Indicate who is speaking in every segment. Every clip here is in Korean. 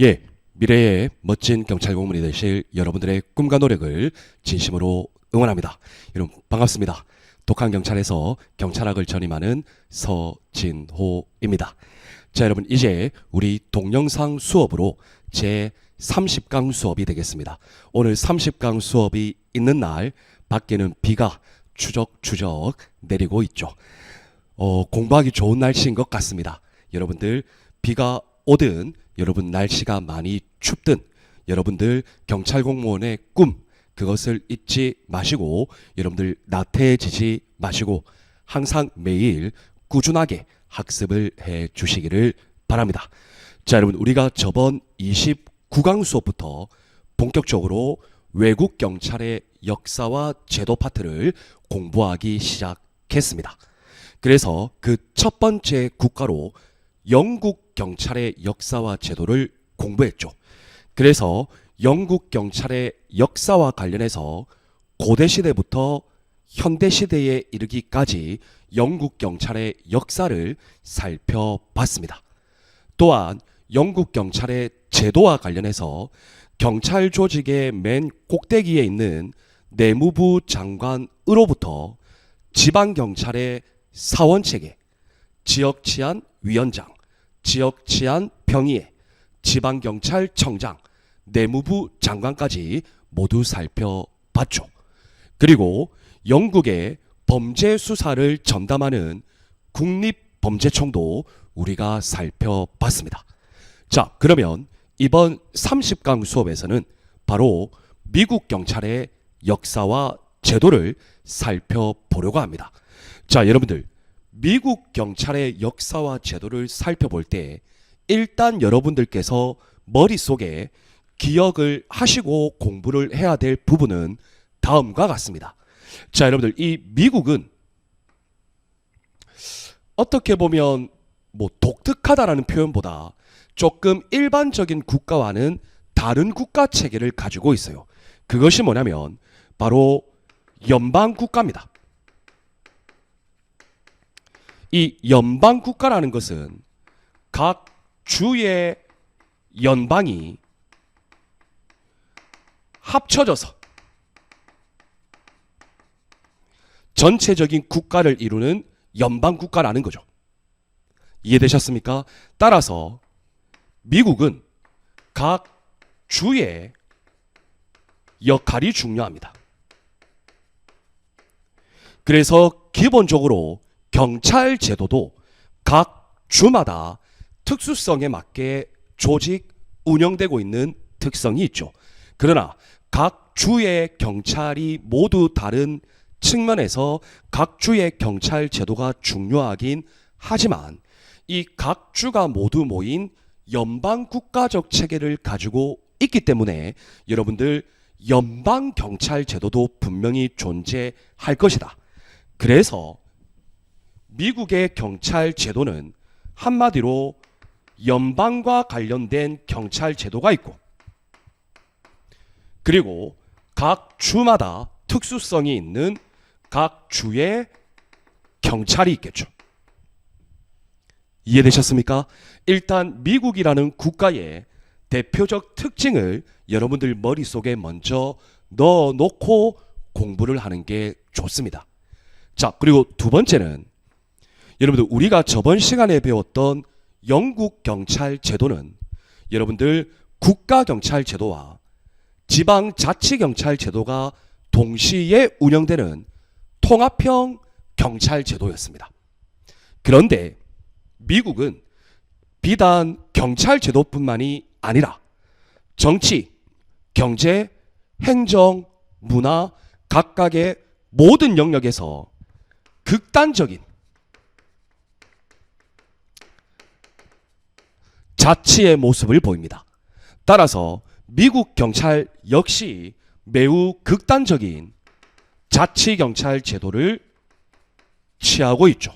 Speaker 1: 예, 미래의 멋진 경찰 공무원이 되실 여러분들의 꿈과 노력을 진심으로 응원합니다. 여러분 반갑습니다. 독한 경찰에서 경찰학을 전임하는 서진호입니다. 자, 여러분 이제 우리 동영상 수업으로 제 30강 수업이 되겠습니다. 오늘 30강 수업이 있는 날 밖에는 비가 추적추적 내리고 있죠. 공부하기 좋은 날씨인 것 같습니다. 여러분들 비가 오든 여러분 날씨가 많이 춥든 여러분들 경찰 공무원의 꿈 그것을 잊지 마시고 여러분들 나태해지지 마시고 항상 매일 꾸준하게 학습을 해 주시기를 바랍니다. 자, 여러분 우리가 저번 29강 수업부터 본격적으로 외국 경찰의 역사와 제도 파트를 공부하기 시작했습니다. 그래서 그 첫 번째 국가로 영국 경찰의 역사와 제도를 공부했죠. 그래서 영국 경찰의 역사와 관련해서 고대 시대부터 현대 시대에 이르기까지 영국 경찰의 역사를 살펴봤습니다. 또한 영국 경찰의 제도와 관련해서 경찰 조직의 맨 꼭대기에 있는 내무부 장관으로부터 지방경찰의 사원체계, 지역치안 위원장, 지역치안 병의회, 지방경찰청장, 내무부 장관까지 모두 살펴봤죠. 그리고 영국의 범죄 수사를 전담하는 국립범죄청도 우리가 살펴봤습니다. 자, 그러면 이번 30강 수업에서는 바로 미국 경찰의 역사와 제도를 살펴보려고 합니다. 자, 여러분들 미국 경찰의 역사와 제도를 살펴볼 때 일단 여러분들께서 머릿속에 기억을 하시고 공부를 해야 될 부분은 다음과 같습니다. 자, 여러분들 이 미국은 어떻게 보면 독특하다라는 표현보다 조금 일반적인 국가와는 다른 국가 체계를 가지고 있어요. 그것이 뭐냐면 바로 연방 국가입니다. 이 연방 국가라는 것은 각 주의 연방이 합쳐져서 전체적인 국가를 이루는 연방 국가라는 거죠. 이해되셨습니까? 따라서 미국은 각 주의 역할이 중요합니다. 그래서 기본적으로 경찰 제도도 각 주마다 특수성에 맞게 조직 운영되고 있는 특성이 있죠. 그러나 각 주의 경찰이 모두 다른 측면에서 각 주의 경찰 제도가 중요하긴 하지만 이 각 주가 모두 모인 연방 국가적 체계를 가지고 있기 때문에 여러분들 연방 경찰 제도도 분명히 존재할 것이다. 그래서 미국의 경찰 제도는 한마디로 연방과 관련된 경찰 제도가 있고 그리고 각 주마다 특수성이 있는 각 주의 경찰이 있겠죠. 이해되셨습니까? 일단 미국이라는 국가의 대표적 특징을 여러분들 머릿속에 먼저 넣어놓고 공부를 하는 게 좋습니다. 자, 그리고 두 번째는 여러분들 우리가 저번 시간에 배웠던 영국 경찰 제도는 여러분들 국가 경찰 제도와 지방 자치 경찰 제도가 동시에 운영되는 통합형 경찰 제도였습니다. 그런데 미국은 비단 경찰 제도뿐만이 아니라 정치, 경제, 행정, 문화 각각의 모든 영역에서 극단적인 자치의 모습을 보입니다. 따라서 미국 경찰 역시 매우 극단적인 자치 경찰 제도를 취하고 있죠.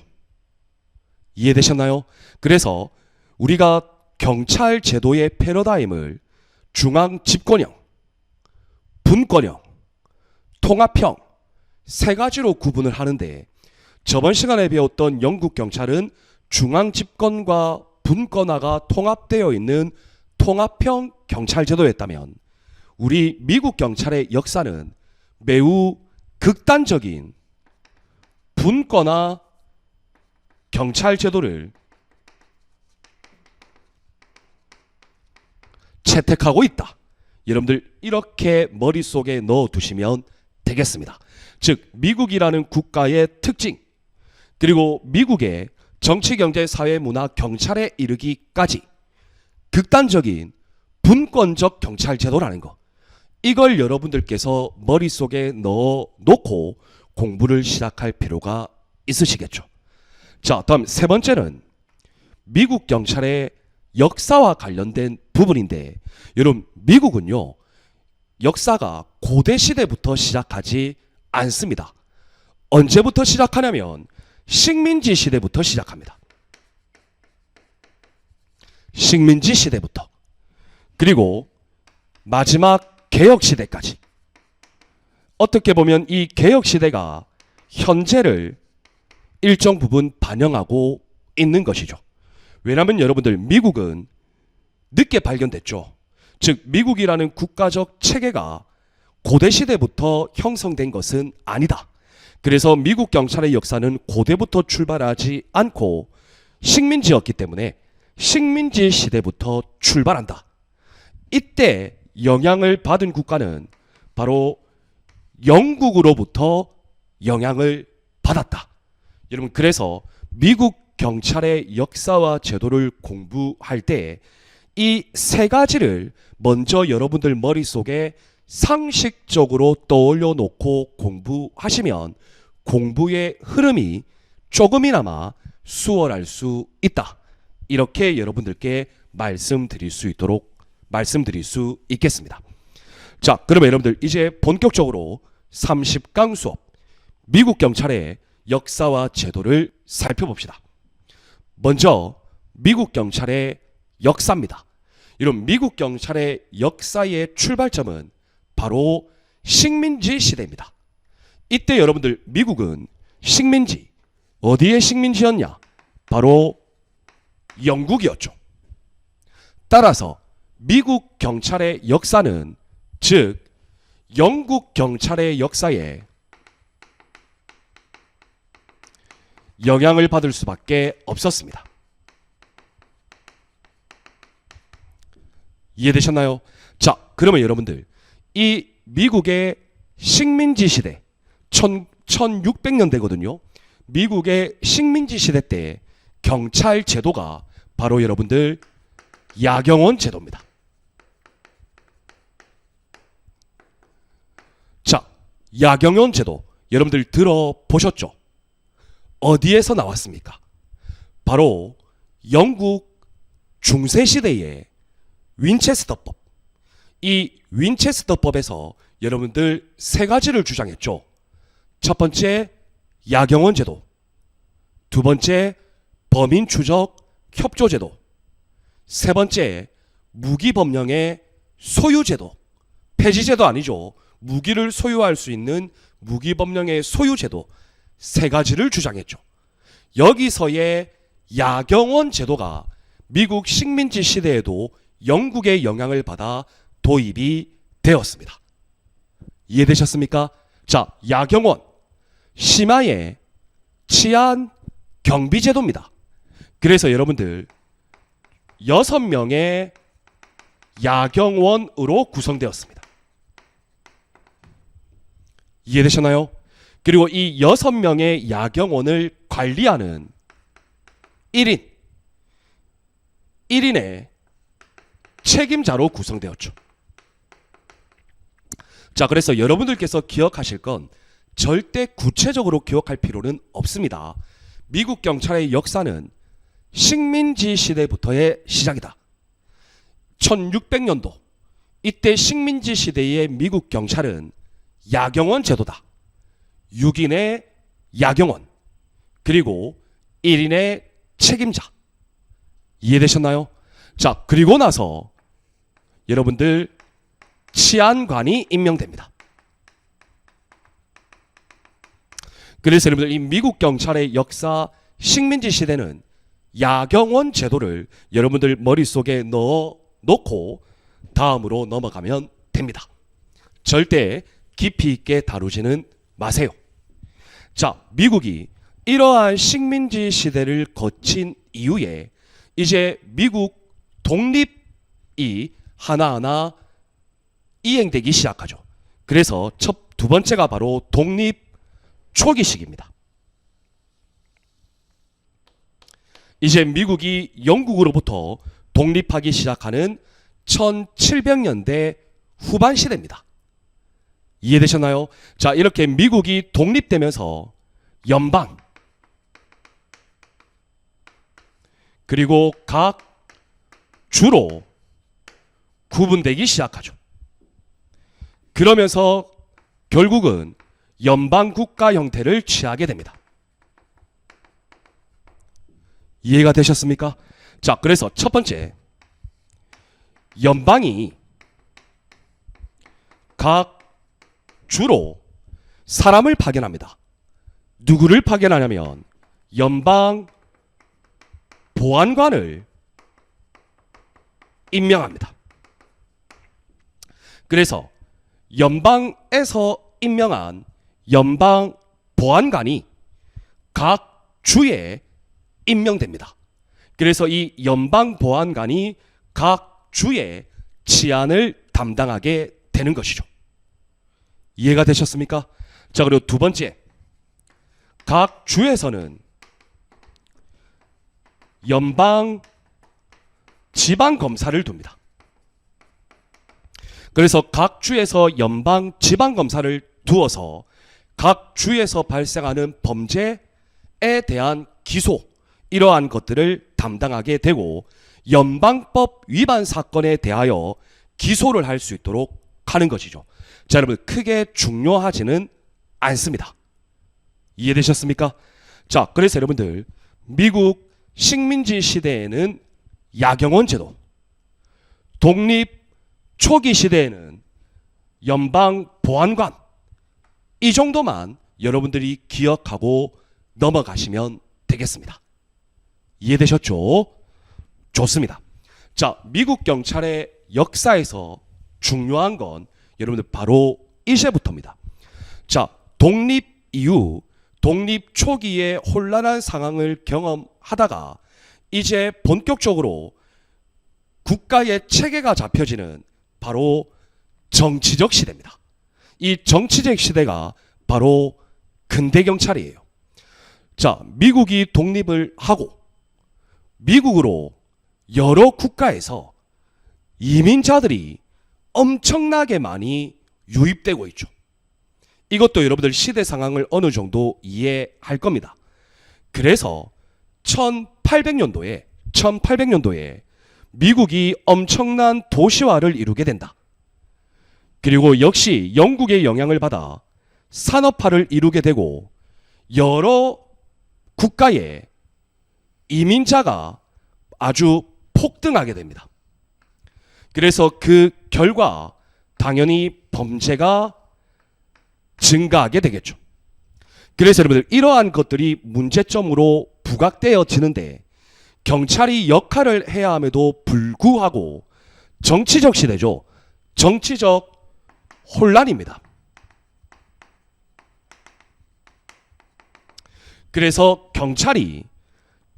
Speaker 1: 이해되셨나요? 그래서 우리가 경찰 제도의 패러다임을 중앙 집권형, 분권형, 통합형 세 가지로 구분을 하는데 저번 시간에 배웠던 영국 경찰은 중앙 집권과 분권화가 통합되어 있는 통합형 경찰제도였다면 우리 미국 경찰의 역사는 매우 극단적인 분권화 경찰제도를 채택하고 있다. 여러분들 이렇게 머릿속에 넣어두시면 되겠습니다. 즉 미국이라는 국가의 특징, 그리고 미국의 정치, 경제, 사회, 문화, 경찰에 이르기까지 극단적인 분권적 경찰제도라는 거, 이걸 여러분들께서 머릿속에 넣어놓고 공부를 시작할 필요가 있으시겠죠. 자, 다음 세 번째는 미국 경찰의 역사와 관련된 부분인데, 여러분 미국은요 역사가 고대 시대부터 시작하지 않습니다. 언제부터 시작하냐면 식민지 시대부터 시작합니다. 식민지 시대부터, 그리고 마지막 개혁 시대까지. 어떻게 보면 이 개혁 시대가 현재를 일정 부분 반영하고 있는 것이죠. 왜냐하면 여러분들 미국은 늦게 발견됐죠. 즉 미국이라는 국가적 체계가 고대 시대부터 형성된 것은 아니다. 그래서 미국 경찰의 역사는 고대부터 출발하지 않고 식민지였기 때문에 식민지 시대부터 출발한다. 이때 영향을 받은 국가는 바로 영국으로부터 영향을 받았다. 여러분 그래서 미국 경찰의 역사와 제도를 공부할 때 이 세 가지를 먼저 여러분들 머릿속에 상식적으로 떠올려 놓고 공부하시면 공부의 흐름이 조금이나마 수월할 수 있다. 이렇게 여러분들께 말씀드릴 수 있겠습니다. 자, 그러면 여러분들 이제 본격적으로 30강 수업 미국 경찰의 역사와 제도를 살펴봅시다. 먼저 미국 경찰의 역사입니다. 이런 미국 경찰의 역사의 출발점은 바로 식민지 시대입니다. 이때 여러분들 미국은 식민지, 어디의 식민지였냐? 바로 영국이었죠. 따라서 미국 경찰의 역사는, 즉 영국 경찰의 역사에 영향을 받을 수밖에 없었습니다. 이해되셨나요? 자, 그러면 여러분들 이 미국의 식민지 시대 1600년대거든요. 미국의 식민지 시대 때 경찰 제도가 바로 여러분들 야경원 제도입니다. 자, 야경원 제도 여러분들 들어보셨죠? 어디에서 나왔습니까? 바로 영국 중세시대의 윈체스터법. 이 윈체스터법에서 여러분들 세 가지를 주장했죠. 첫 번째 야경원 제도, 두 번째 범인 추적 협조 제도, 세 번째 무기 법령의 소유 제도, 폐지 제도 아니죠. 무기를 소유할 수 있는 무기 법령의 소유 제도, 세 가지를 주장했죠. 여기서의 야경원 제도가 미국 식민지 시대에도 영국의 영향을 받아 도입이 되었습니다. 이해되셨습니까? 자, 야경원, 심야의 치안 경비 제도입니다. 그래서 여러분들 6명의 야경원으로 구성되었습니다. 이해되셨나요? 그리고 이 6명의 야경원을 관리하는 1인의 책임자로 구성되었죠. 자, 그래서 여러분들께서 기억하실 건 절대 구체적으로 기억할 필요는 없습니다. 미국 경찰의 역사는 식민지 시대부터의 시작이다. 1600년도 이때 식민지 시대의 미국 경찰은 야경원 제도다. 6인의 야경원, 그리고 1인의 책임자. 이해되셨나요? 자, 그리고 나서 여러분들 치안관이 임명됩니다. 그래서 여러분들 이 미국 경찰의 역사 식민지 시대는 야경원 제도를 여러분들 머릿속에 넣어 놓고 다음으로 넘어가면 됩니다. 절대 깊이 있게 다루지는 마세요. 자, 미국이 이러한 식민지 시대를 거친 이후에 이제 미국 독립이 하나하나 이행되기 시작하죠. 그래서 두 번째가 바로 독립 초기 시기입니다. 이제 미국이 영국으로부터 독립하기 시작하는 1700년대 후반 시대입니다. 이해되셨나요? 자, 이렇게 미국이 독립되면서 연방 그리고 각 주로 구분되기 시작하죠. 그러면서 결국은 연방 국가 형태를 취하게 됩니다. 이해가 되셨습니까? 자, 그래서 첫 번째, 연방이 각 주로 사람을 파견합니다. 누구를 파견하냐면 연방 보안관을 임명합니다. 그래서 연방에서 임명한 연방 보안관이 각 주에 임명됩니다. 그래서 이 연방 보안관이 각 주의 치안을 담당하게 되는 것이죠. 이해가 되셨습니까? 자, 그리고 두 번째, 각 주에서는 연방 지방 검사를 둡니다. 그래서 각 주에서 연방 지방 검사를 두어서 각 주에서 발생하는 범죄에 대한 기소, 이러한 것들을 담당하게 되고 연방법 위반 사건에 대하여 기소를 할 수 있도록 하는 것이죠. 자, 여러분, 크게 중요하지는 않습니다. 이해되셨습니까? 자, 그래서 여러분들, 미국 식민지 시대에는 야경원 제도, 독립 초기 시대에는 연방 보안관, 이 정도만 여러분들이 기억하고 넘어가시면 되겠습니다. 이해되셨죠? 좋습니다. 자, 미국 경찰의 역사에서 중요한 건 여러분들 바로 이제부터입니다. 자, 독립 이후 독립 초기에 혼란한 상황을 경험하다가 이제 본격적으로 국가의 체계가 잡혀지는 바로 정치적 시대입니다. 이 정치적 시대가 바로 근대 경찰이에요. 자, 미국이 독립을 하고 미국으로 여러 국가에서 이민자들이 엄청나게 많이 유입되고 있죠. 이것도 여러분들 시대 상황을 어느 정도 이해할 겁니다. 그래서 1800년도에 미국이 엄청난 도시화를 이루게 된다. 그리고 역시 영국의 영향을 받아 산업화를 이루게 되고 여러 국가에 이민자가 아주 폭등하게 됩니다. 그래서 그 결과 당연히 범죄가 증가하게 되겠죠. 그래서 여러분들 이러한 것들이 문제점으로 부각되어지는데 경찰이 역할을 해야 함에도 불구하고 정치적 시대죠. 정치적 혼란입니다. 그래서 경찰이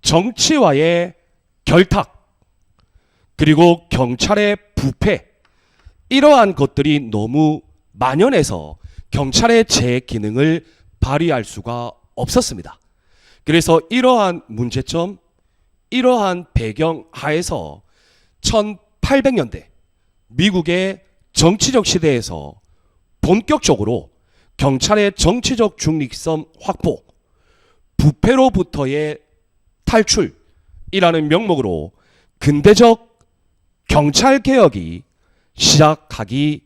Speaker 1: 정치와의 결탁 그리고 경찰의 부패 이러한 것들이 너무 만연해서 경찰의 제 기능을 발휘할 수가 없었습니다. 그래서 이러한 문제점, 이러한 배경 하에서 1800년대 미국의 정치적 시대에서 본격적으로 경찰의 정치적 중립성 확보, 부패로부터의 탈출이라는 명목으로 근대적 경찰 개혁이 시작하게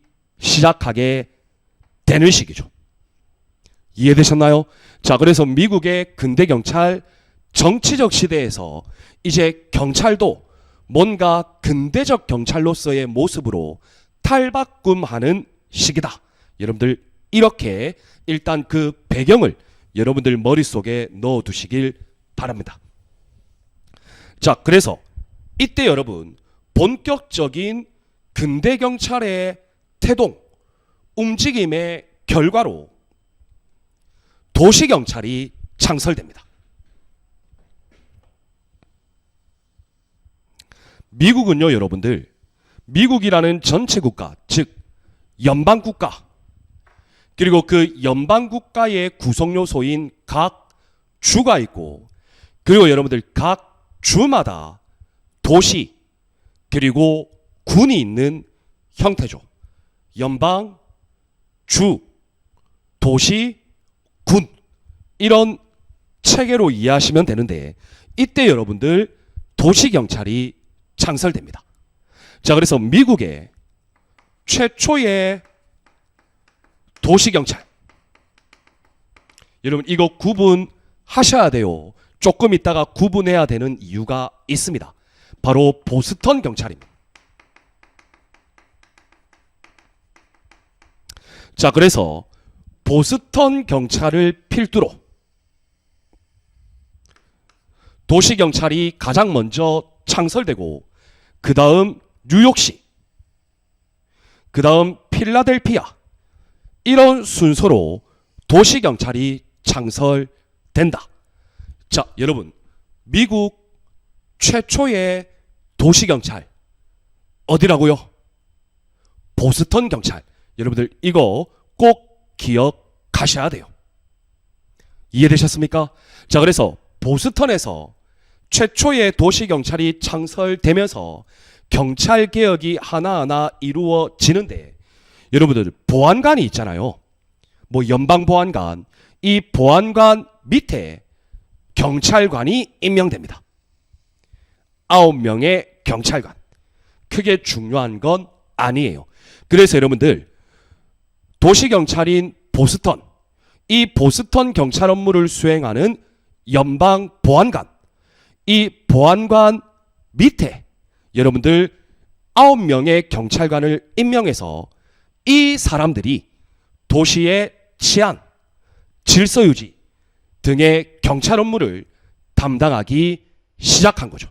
Speaker 1: 되는 시기죠. 이해되셨나요? 자, 그래서 미국의 근대 경찰 정치적 시대에서 이제 경찰도 뭔가 근대적 경찰로서의 모습으로 탈바꿈하는 시기다. 여러분들 이렇게 일단 그 배경을 여러분들 머릿속에 넣어두시길 바랍니다. 자, 그래서 이때 여러분 본격적인 근대 경찰의 태동, 움직임의 결과로 도시경찰이 창설됩니다. 미국은요, 여러분들, 미국이라는 전체 국가, 즉 연방국가, 그리고 그 연방국가의 구성요소인 각 주가 있고, 그리고 여러분들 각 주마다 도시 그리고 군이 있는 형태죠. 연방, 주, 도시, 군, 이런 체계로 이해하시면 되는데, 이때 여러분들 도시경찰이 창설됩니다. 자, 그래서 미국의 최초의 도시경찰, 여러분 이거 구분하셔야 돼요. 조금 있다가 구분해야 되는 이유가 있습니다. 바로 보스턴 경찰입니다. 자, 그래서 보스턴 경찰을 필두로 도시경찰이 가장 먼저 창설되고, 그 다음 뉴욕시, 그 다음 필라델피아, 이런 순서로 도시경찰이 창설된다. 자, 여러분, 미국 최초의 도시경찰 어디라고요? 보스턴 경찰. 여러분들 이거 꼭 기억하셔야 돼요. 이해되셨습니까? 자, 그래서 보스턴에서 최초의 도시경찰이 창설되면서 경찰개혁이 하나하나 이루어지는데, 여러분들 보안관이 있잖아요. 뭐 연방보안관, 이 보안관 밑에 경찰관이 임명됩니다. 9명의 경찰관. 크게 중요한 건 아니에요. 그래서 여러분들 도시경찰인 보스턴, 이 보스턴 경찰 업무를 수행하는 연방보안관, 이 보안관 밑에 여러분들 9명의 경찰관을 임명해서 이 사람들이 도시의 치안, 질서유지 등의 경찰 업무를 담당하기 시작한 거죠.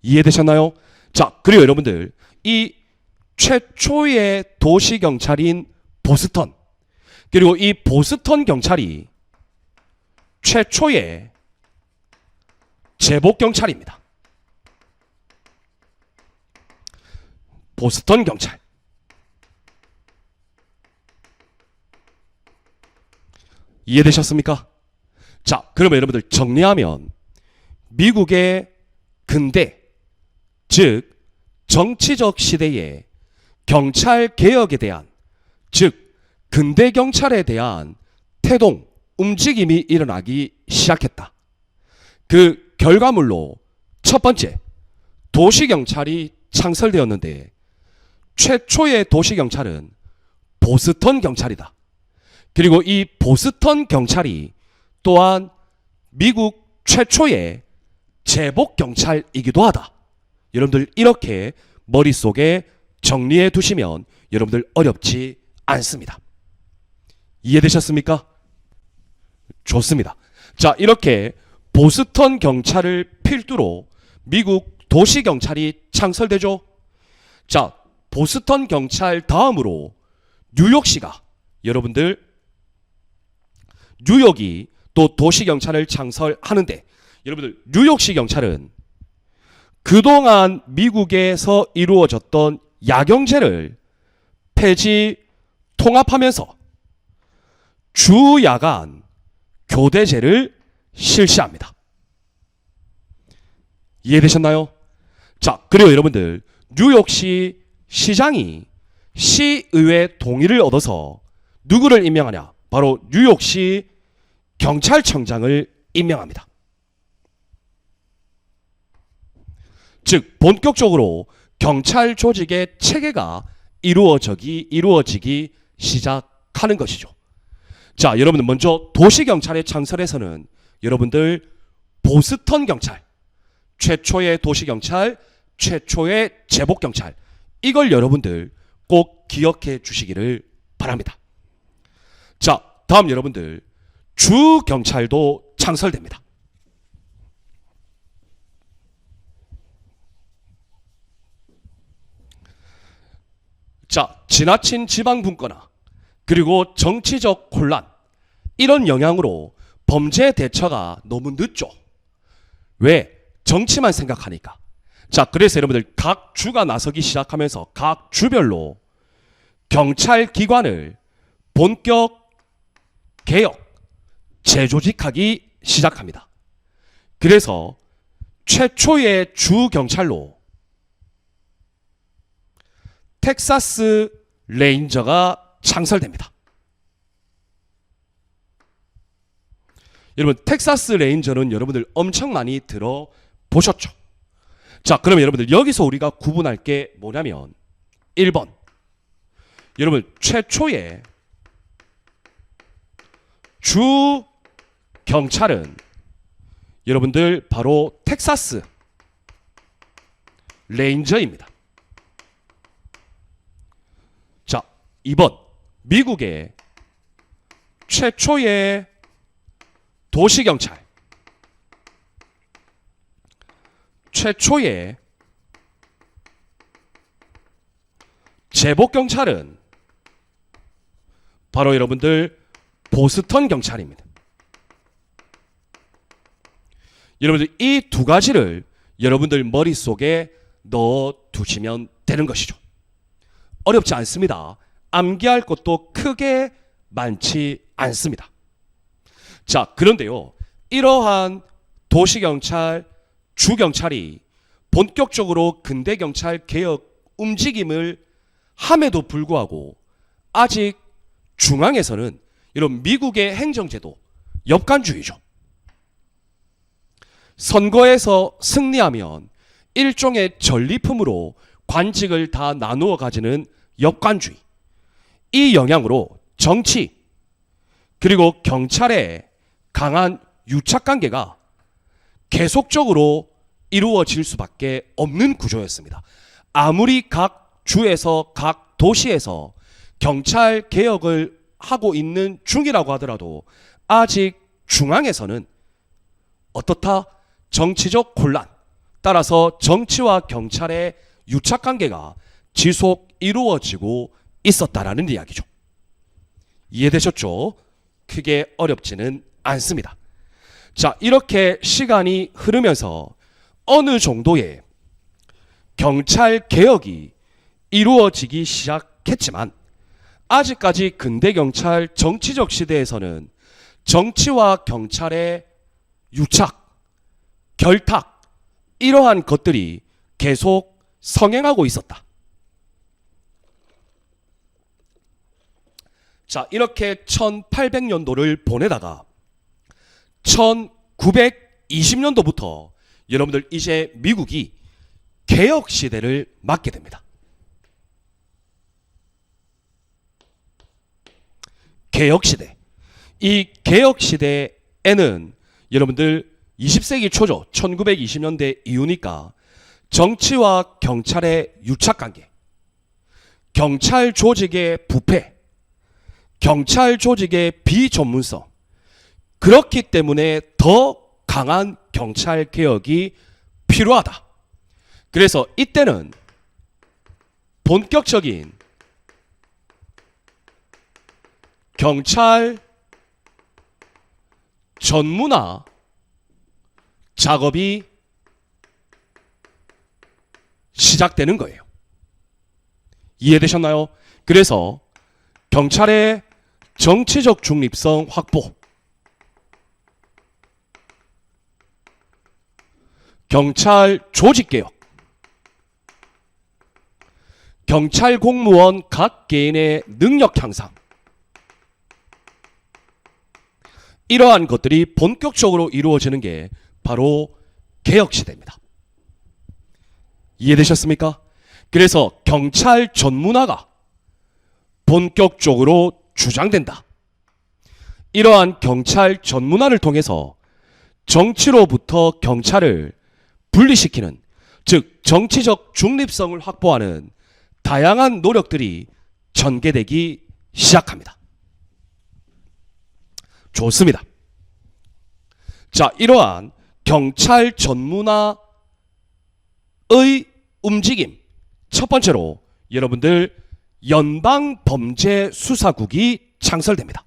Speaker 1: 이해되셨나요? 자, 그리고 여러분들 이 최초의 도시경찰인 보스턴, 그리고 이 보스턴 경찰이 최초의 제복경찰입니다. 보스턴 경찰. 이해되셨습니까? 자, 그러면 여러분들 정리하면 미국의 근대, 즉 정치적 시대의 경찰 개혁에 대한, 즉 근대 경찰에 대한 태동, 움직임이 일어나기 시작했다. 그 결과물로 첫 번째, 도시경찰이 창설되었는데, 최초의 도시경찰은 보스턴 경찰이다. 그리고 이 보스턴 경찰이 또한 미국 최초의 제복 경찰이기도 하다. 여러분들 이렇게 머릿속에 정리해 두시면 여러분들 어렵지 않습니다. 이해되셨습니까? 좋습니다. 자, 이렇게 보스턴 경찰을 필두로 미국 도시경찰이 창설되죠. 자, 보스턴 경찰 다음으로 뉴욕시가, 여러분들 뉴욕이 또 도시경찰을 창설하는데, 여러분들 뉴욕시 경찰은 그동안 미국에서 이루어졌던 야경제를 폐지 통합하면서 주야간 교대제를 실시합니다. 이해되셨나요? 자, 그리고 여러분들 뉴욕시 시장이 시의회 동의를 얻어서 누구를 임명하냐? 바로 뉴욕시 경찰청장을 임명합니다. 즉 본격적으로 경찰 조직의 체계가 이루어지기 시작하는 것이죠. 자, 여러분들 먼저 도시경찰의 창설에서는 여러분들 보스턴 경찰, 최초의 도시경찰, 최초의 제복경찰, 이걸 여러분들 꼭 기억해 주시기를 바랍니다. 자, 다음 여러분들 주경찰도 창설됩니다. 자, 지나친 지방 분권화 그리고 정치적 혼란 이런 영향으로 범죄 대처가 너무 늦죠. 왜? 정치만 생각하니까. 자, 그래서 여러분들 각 주가 나서기 시작하면서 각 주별로 경찰 기관을 본격 개혁, 재조직하기 시작합니다. 그래서 최초의 주 경찰로 텍사스 레인저가 창설됩니다. 여러분, 텍사스 레인저는 여러분들 엄청 많이 들어보셨죠? 자, 그러면 여러분들 여기서 우리가 구분할 게 뭐냐면 1번, 여러분 최초의 주 경찰은 여러분들 바로 텍사스 레인저입니다. 자, 2번, 미국의 최초의 도시경찰, 최초의 제복경찰은 바로 여러분들 보스턴 경찰입니다. 여러분들 이 두 가지를 여러분들 머릿속에 넣어 두시면 되는 것이죠. 어렵지 않습니다. 암기할 것도 크게 많지 않습니다. 자, 그런데요, 이러한 도시경찰, 주경찰이 본격적으로 근대경찰 개혁 움직임을 함에도 불구하고 아직 중앙에서는 이런 미국의 행정제도 역관주의죠. 선거에서 승리하면 일종의 전리품으로 관직을 다 나누어 가지는 역관주의. 이 영향으로 정치 그리고 경찰의 강한 유착관계가 계속적으로 이루어질 수밖에 없는 구조였습니다. 아무리 각 주에서 각 도시에서 경찰 개혁을 하고 있는 중이라고 하더라도 아직 중앙에서는 어떻다? 정치적 혼란, 따라서 정치와 경찰의 유착관계가 지속 이루어지고 있었다라는 이야기죠. 이해되셨죠? 크게 어렵지는 않습니다. 자, 이렇게 시간이 흐르면서 어느 정도의 경찰 개혁이 이루어지기 시작했지만 아직까지 근대경찰 정치적 시대에서는 정치와 경찰의 유착, 결탁 이러한 것들이 계속 성행하고 있었다. 자, 이렇게 1800년도를 보내다가 1920년도부터 여러분들 이제 미국이 개혁 시대를 맞게 됩니다. 개혁 시대. 이 개혁 시대에는 여러분들 20세기 초죠. 1920년대 이후니까 정치와 경찰의 유착관계, 경찰 조직의 부패, 경찰 조직의 비전문성, 그렇기 때문에 더 강한 경찰 개혁이 필요하다. 그래서 이때는 본격적인 경찰 전문화 작업이 시작되는 거예요. 이해되셨나요? 그래서 경찰의 정치적 중립성 확보, 경찰 조직개혁, 경찰 공무원 각 개인의 능력 향상, 이러한 것들이 본격적으로 이루어지는 게 바로 개혁시대입니다. 이해되셨습니까? 그래서 경찰 전문화가 본격적으로 주장된다. 이러한 경찰 전문화를 통해서 정치로부터 경찰을 분리시키는, 즉 정치적 중립성을 확보하는 다양한 노력들이 전개되기 시작합니다. 좋습니다. 자, 이러한 경찰 전문화의 움직임, 첫 번째로 여러분들 연방범죄수사국이 창설됩니다.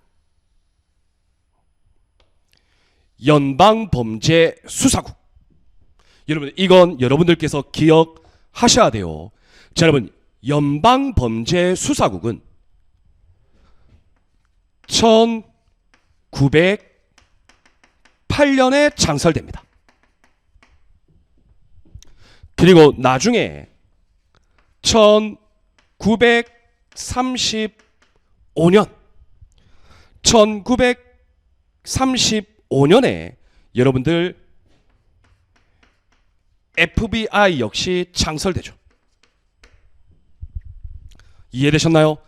Speaker 1: 연방범죄수사국. 여러분, 이건 여러분들께서 기억하셔야 돼요. 자, 여러분, 연방범죄수사국은 1908년에 창설됩니다. 그리고 나중에 1935년에 여러분들 FBI 역시 창설되죠. 이해되셨나요?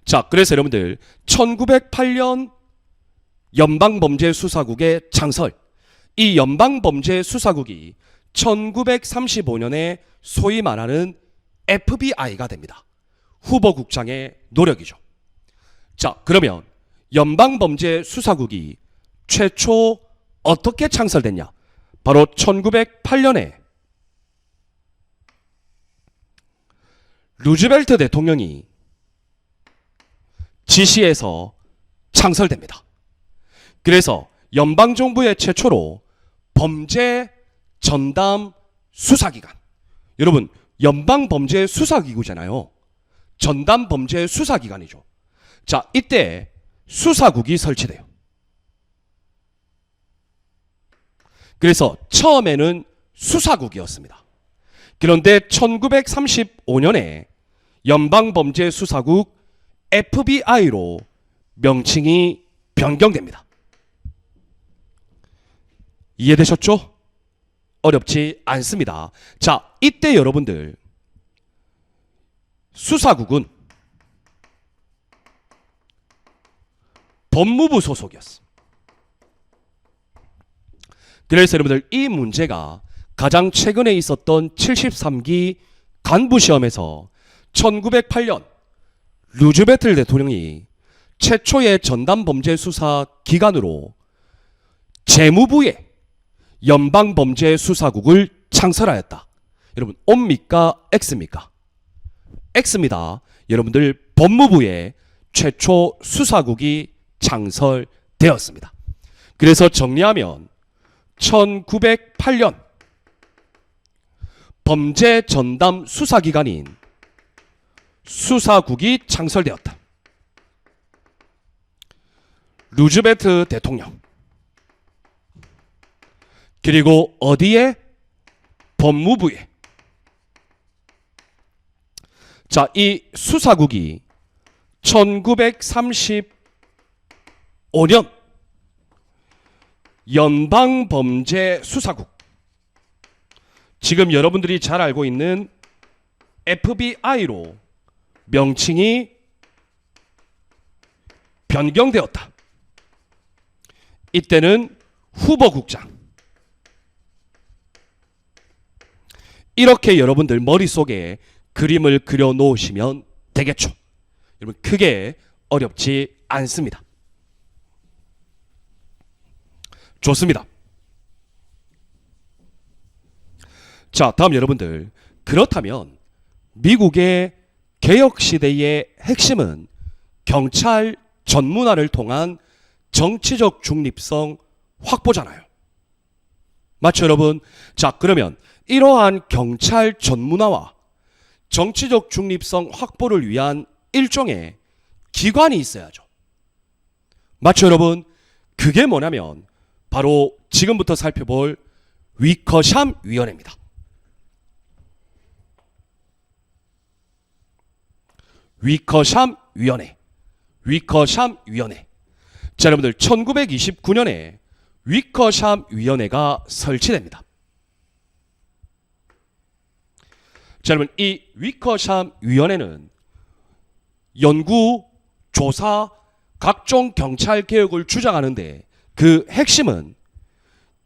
Speaker 1: 자, 그래서 여러분들 1908년 연방범죄수사국의 창설, 이 연방범죄수사국이 1935년에 소위 말하는 FBI가 됩니다. 후보국장의 노력이죠. 자, 그러면 연방범죄수사국이 최초 어떻게 창설됐냐? 바로 1908년에 루즈벨트 대통령이 지시해서 창설됩니다. 그래서 연방정부의 최초로 범죄 전담 수사기관. 여러분, 연방범죄수사기구잖아요. 전담범죄수사기관이죠. 자, 이때 수사국이 설치돼요. 그래서 처음에는 수사국이었습니다. 그런데 1935년에 연방범죄수사국 FBI로 명칭이 변경됩니다. 이해되셨죠? 어렵지 않습니다. 자, 이때 여러분들 수사국은 법무부 소속이었어. 그래서 여러분들 이 문제가 가장 최근에 있었던 73기 간부시험에서 1908년 루즈벨트 대통령이 최초의 전담범죄수사 기관으로 재무부의 연방범죄수사국을 창설하였다. 여러분, O입니까? X입니까? X입니다. 여러분들 법무부의 최초 수사국이 창설되었습니다. 그래서 정리하면 1908년 범죄 전담 수사기관인 수사국이 창설되었다. 루즈벨트 대통령. 그리고 어디에? 법무부에. 자, 이 수사국이 1935년 연방범죄수사국, 지금 여러분들이 잘 알고 있는 FBI로 명칭이 변경되었다. 이때는 후보국장. 이렇게 여러분들 머릿속에 그림을 그려 놓으시면 되겠죠. 여러분, 크게 어렵지 않습니다. 좋습니다. 자, 다음 여러분들, 그렇다면 미국의 개혁시대의 핵심은 경찰 전문화를 통한 정치적 중립성 확보잖아요. 맞죠, 여러분? 자, 그러면 이러한 경찰 전문화와 정치적 중립성 확보를 위한 일종의 기관이 있어야죠. 맞죠, 여러분? 그게 뭐냐면 바로 지금부터 살펴볼 위커샴 위원회입니다. 위커샴 위원회. 위커샴 위원회. 자, 여러분들 1929년에 위커샴 위원회가 설치됩니다. 자, 여러분, 이 위커샴 위원회는 연구, 조사, 각종 경찰 개혁을 주장하는데 그 핵심은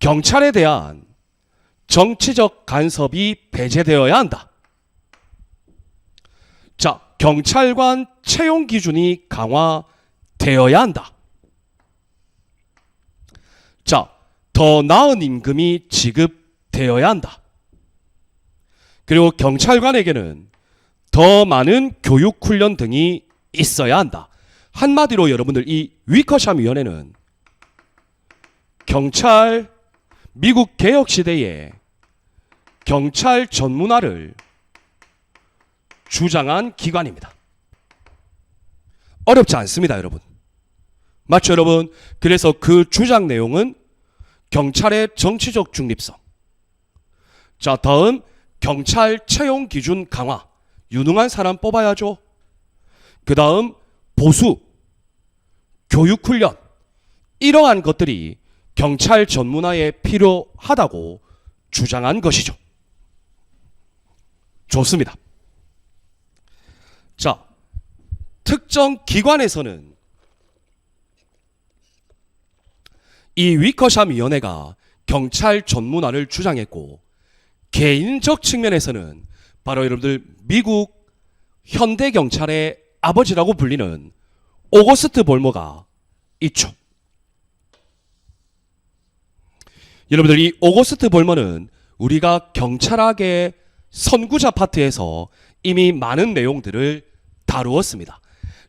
Speaker 1: 경찰에 대한 정치적 간섭이 배제되어야 한다. 자, 경찰관 채용 기준이 강화되어야 한다. 자, 더 나은 임금이 지급되어야 한다. 그리고 경찰관에게는 더 많은 교육 훈련 등이 있어야 한다. 한마디로 여러분들 이 위커샴 위원회는 경찰 미국 개혁 시대에 경찰 전문화를 주장한 기관입니다. 어렵지 않습니다, 여러분. 맞죠, 여러분? 그래서 그 주장 내용은 경찰의 정치적 중립성. 자, 다음 경찰 채용 기준 강화. 유능한 사람 뽑아야죠. 그 다음 보수, 교육 훈련. 이러한 것들이 경찰 전문화에 필요하다고 주장한 것이죠. 좋습니다. 자, 특정 기관에서는 이 위커샴 위원회가 경찰 전문화를 주장했고, 개인적 측면에서는 바로 여러분들 미국 현대 경찰의 아버지라고 불리는 오거스트 볼머가 있죠. 여러분들 이 오거스트 볼머는 우리가 경찰학의 선구자 파트에서 이미 많은 내용들을 다루었습니다.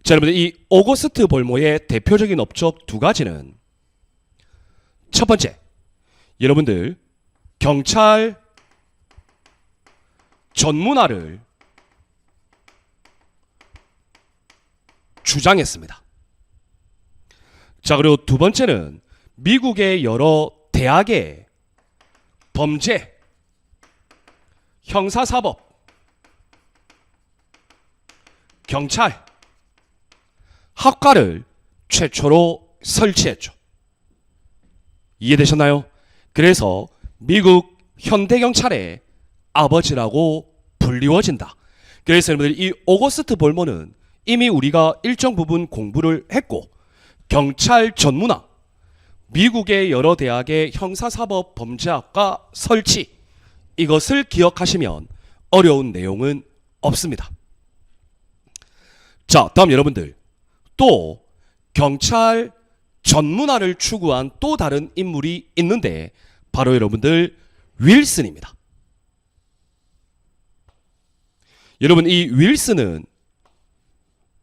Speaker 1: 자, 여러분들 이 오거스트 볼머의 대표적인 업적 두 가지는, 첫 번째, 여러분들 경찰 전문화를 주장했습니다. 자, 그리고 두 번째는 미국의 여러 대학의 범죄, 형사사법, 경찰 학과를 최초로 설치했죠. 이해되셨나요? 그래서 미국 현대경찰의 아버지라고 불리워진다. 그래서 여러분들 이 오거스트 볼머는 이미 우리가 일정 부분 공부를 했고, 경찰 전문화, 미국의 여러 대학의 형사사법 범죄학과 설치, 이것을 기억하시면 어려운 내용은 없습니다. 자, 다음 여러분들 또 경찰 전문화를 추구한 또 다른 인물이 있는데 바로 여러분들 윌슨입니다. 여러분 이 윌슨은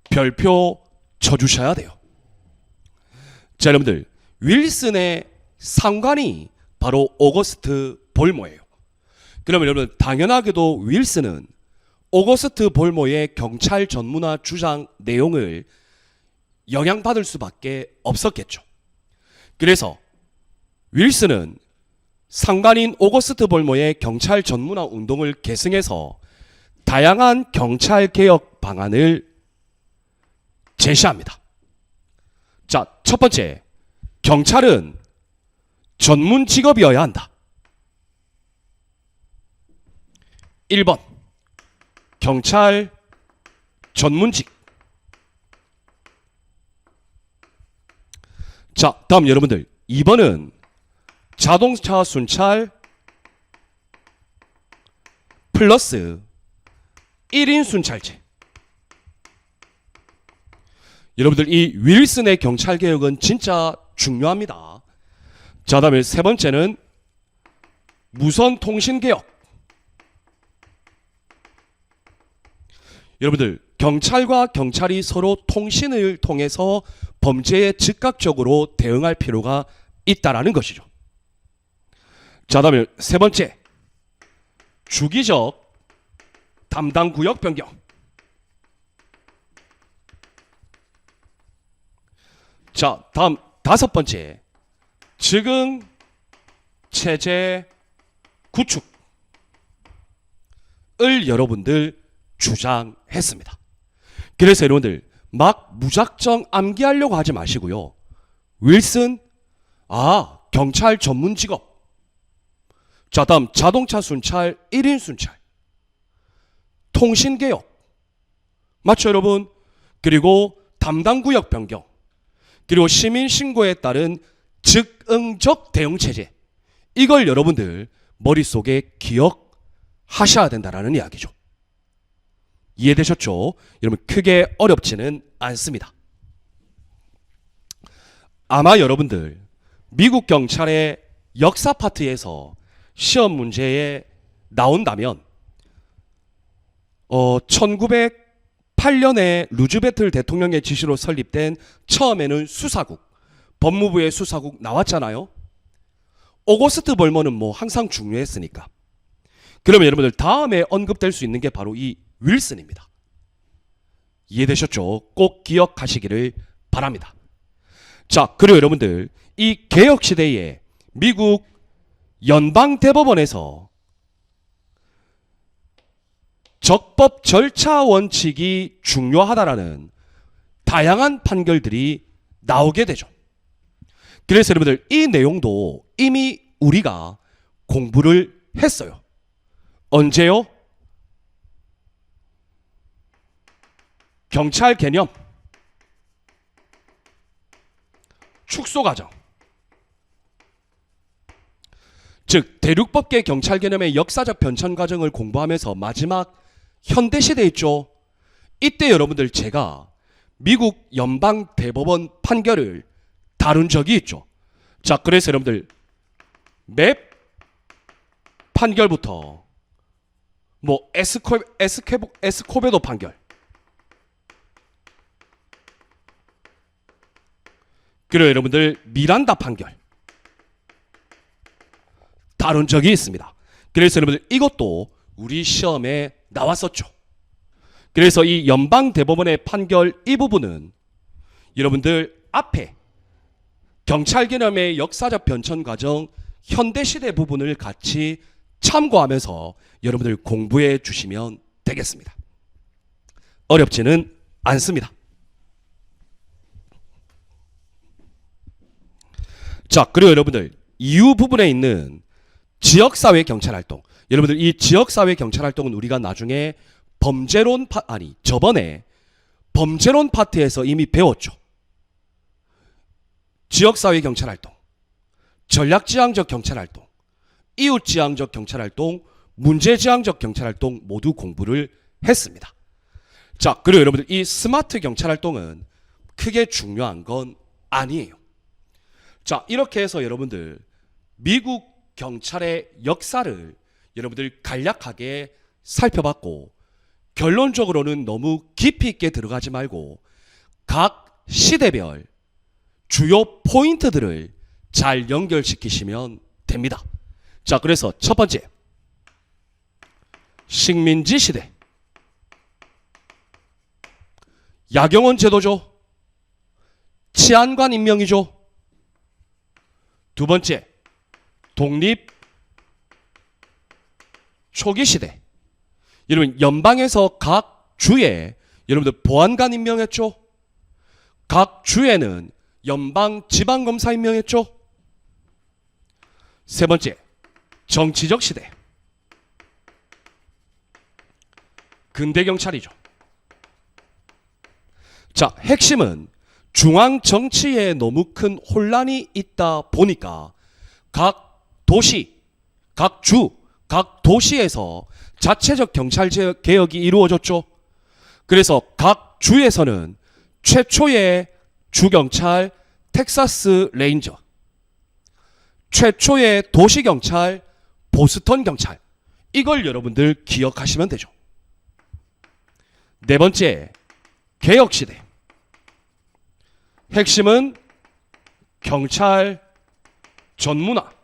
Speaker 1: 별표 쳐주셔야 돼요. 자, 여러분들 윌슨의 상관이 바로 오거스트 볼머예요. 그러면 여러분 당연하게도 윌슨은 오거스트 볼머의 경찰 전문화 주장 내용을 영향받을 수밖에 없었겠죠. 그래서 윌슨은 상관인 오거스트 볼머의 경찰 전문화 운동을 계승해서 다양한 경찰 개혁 방안을 제시합니다. 자, 첫 번째, 경찰은 전문 직업이어야 한다. 1번, 경찰 전문직. 자, 다음 여러분들 2번은 자동차 순찰 플러스 1인 순찰제. 여러분들 이 윌슨의 경찰개혁은 진짜 중요합니다. 자, 다음에 세 번째는 무선통신개혁. 여러분들 경찰과 경찰이 서로 통신을 통해서 범죄에 즉각적으로 대응할 필요가 있다라는 것이죠. 자, 다음에 세 번째, 주기적 담당 구역 변경. 자, 다음 다섯 번째, 즉응 체제 구축을 여러분들 주장했습니다. 그래서 여러분들 막 무작정 암기하려고 하지 마시고요. 윌슨, 경찰 전문 직업. 자, 다음 자동차 순찰 1인 순찰, 통신개혁, 맞죠 여러분? 그리고 담당 구역 변경, 그리고 시민 신고에 따른 즉응적 대응체제. 이걸 여러분들 머릿속에 기억하셔야 된다는 이야기죠. 이해되셨죠? 여러분 크게 어렵지는 않습니다. 아마 여러분들 미국 경찰의 역사 파트에서 시험 문제에 나온다면 1908년에 루즈벨트 대통령의 지시로 설립된 처음에는 수사국, 법무부의 수사국 나왔잖아요. 오거스트 벌머는 뭐 항상 중요했으니까. 그러면 여러분들 다음에 언급될 수 있는 게 바로 이 윌슨입니다. 이해되셨죠? 꼭 기억하시기를 바랍니다. 자, 그리고 여러분들 이 개혁시대에 미국 연방대법원에서 적법 절차 원칙이 중요하다라는 다양한 판결들이 나오게 되죠. 그래서 여러분들 이 내용도 이미 우리가 공부를 했어요. 언제요? 경찰 개념 축소 과정. 즉 대륙법계 경찰 개념의 역사적 변천 과정을 공부하면서 마지막 현대시대 있죠. 이때 여러분들 제가 미국 연방대법원 판결을 다룬 적이 있죠. 자, 그래서 여러분들 맵 판결부터 뭐 에스코베도 판결, 그리고 여러분들 미란다 판결 다룬 적이 있습니다. 그래서 여러분들 이것도 우리 시험에 나왔었죠. 그래서 이 연방대법원의 판결 이 부분은 여러분들 앞에 경찰 개념의 역사적 변천 과정 현대시대 부분을 같이 참고하면서 여러분들 공부해 주시면 되겠습니다. 어렵지는 않습니다. 자, 그리고 여러분들 이후 부분에 있는 지역사회 경찰활동, 여러분들 이 지역사회 경찰활동은 우리가 나중에 저번에 범죄론 파트에서 이미 배웠죠. 지역사회 경찰활동, 전략지향적 경찰활동, 이웃지향적 경찰활동, 문제지향적 경찰활동 모두 공부를 했습니다. 자, 그리고 여러분들 이 스마트 경찰활동은 크게 중요한 건 아니에요. 자, 이렇게 해서 여러분들 미국 경찰의 역사를 여러분들 간략하게 살펴봤고, 결론적으로는 너무 깊이 있게 들어가지 말고 각 시대별 주요 포인트들을 잘 연결시키시면 됩니다. 자, 그래서 첫 번째 식민지 시대 야경원 제도죠. 치안관 임명이죠. 두 번째 독립 초기 시대, 여러분 연방에서 각 주에 여러분들 보안관 임명했죠. 각 주에는 연방 지방검사 임명했죠. 세 번째 정치적 시대, 근대경찰이죠. 자, 핵심은 중앙 정치에 너무 큰 혼란이 있다 보니까 각 도시, 각 주, 각 도시에서 자체적 경찰 개혁이 이루어졌죠. 그래서 각 주에서는 최초의 주경찰 텍사스 레인저, 최초의 도시경찰 보스턴 경찰, 이걸 여러분들 기억하시면 되죠. 네 번째 개혁시대, 핵심은 경찰 전문화.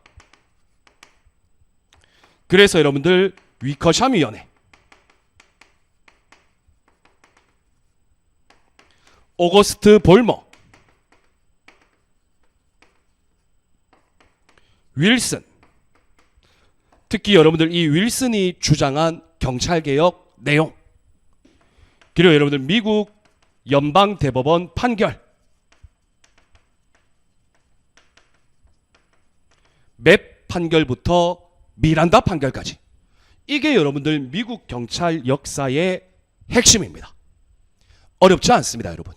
Speaker 1: 그래서 여러분들 위커샴 위원회, 오거스트 볼머, 윌슨, 특히 여러분들 이 윌슨이 주장한 경찰개혁 내용, 그리고 여러분들 미국 연방대법원 판결, 맵 판결부터 미란다 판결까지, 이게 여러분들 미국 경찰 역사의 핵심입니다. 어렵지 않습니다, 여러분.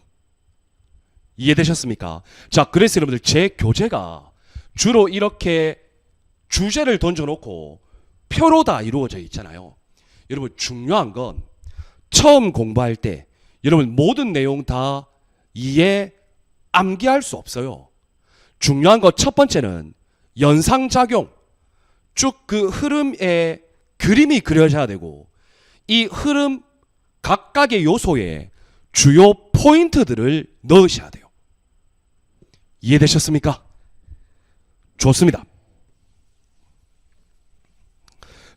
Speaker 1: 이해되셨습니까? 자, 그래서 여러분들 제 교재가 주로 이렇게 주제를 던져놓고 표로 다 이루어져 있잖아요. 여러분 중요한 건 처음 공부할 때 여러분 모든 내용 다 이해, 암기할 수 없어요. 중요한 거 첫 번째는 연상작용, 쭉 그 흐름에 그림이 그려져야 되고, 이 흐름 각각의 요소에 주요 포인트들을 넣으셔야 돼요. 이해되셨습니까? 좋습니다.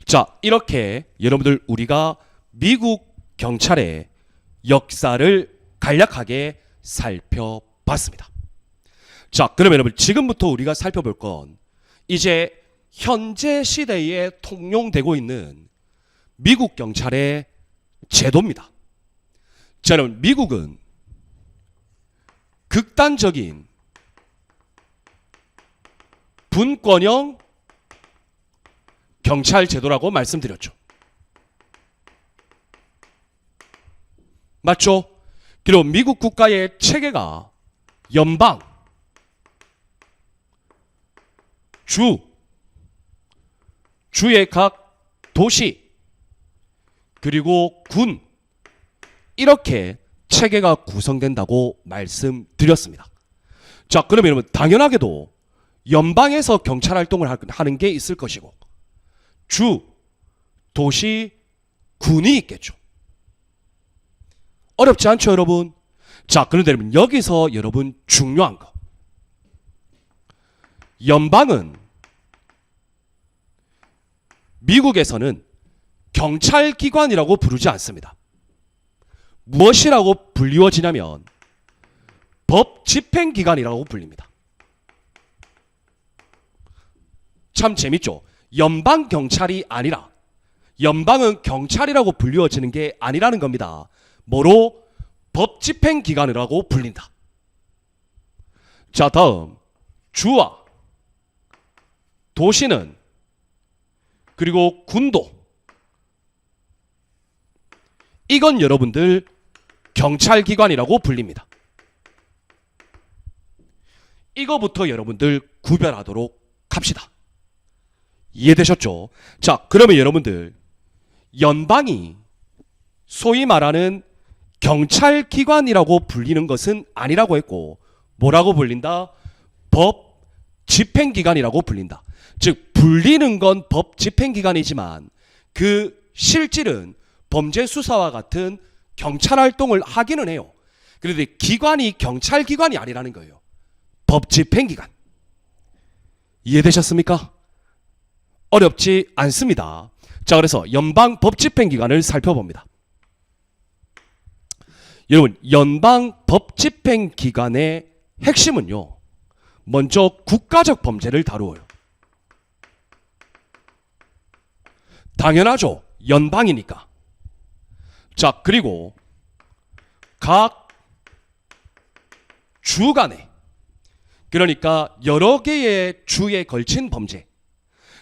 Speaker 1: 자, 이렇게 여러분들 우리가 미국 경찰의 역사를 간략하게 살펴봤습니다. 자, 그러면 여러분 지금부터 우리가 살펴볼 건 이제 현재 시대에 통용되고 있는 미국 경찰의 제도입니다. 자, 여러분 미국은 극단적인 분권형 경찰 제도라고 말씀드렸죠. 맞죠? 그리고 미국 국가의 체계가 연방, 주의 각 도시, 그리고 군, 이렇게 체계가 구성된다고 말씀드렸습니다. 자, 그러면 여러분 당연하게도 연방에서 경찰 활동을 하는 게 있을 것이고 주, 도시, 군이 있겠죠. 어렵지 않죠, 여러분? 자, 그런데 여러분 여기서 여러분 중요한 거, 연방은 미국에서는 경찰기관이라고 부르지 않습니다. 무엇이라고 불리워지냐면 법집행기관이라고 불립니다. 참 재밌죠? 연방경찰이 아니라 연방은 경찰이라고 불리워지는 게 아니라는 겁니다. 뭐로? 법집행기관이라고 불린다. 자, 다음 주와 도시는, 그리고 군도, 이건 여러분들 경찰기관이라고 불립니다. 이거부터 여러분들 구별하도록 합시다. 이해되셨죠? 자, 그러면 여러분들 연방이 소위 말하는 경찰기관이라고 불리는 것은 아니라고 했고 뭐라고 불린다? 법집행기관이라고 불린다. 즉 불리는 건 법집행기관이지만 그 실질은 범죄수사와 같은 경찰활동을 하기는 해요. 그런데 기관이 경찰기관이 아니라는 거예요. 법집행기관. 이해되셨습니까? 어렵지 않습니다. 자, 그래서 연방 법집행기관을 살펴봅니다. 여러분 연방 법집행기관의 핵심은요, 먼저 국가적 범죄를 다루어요. 당연하죠. 연방이니까. 자, 그리고 각 주 간에, 그러니까 여러 개의 주에 걸친 범죄,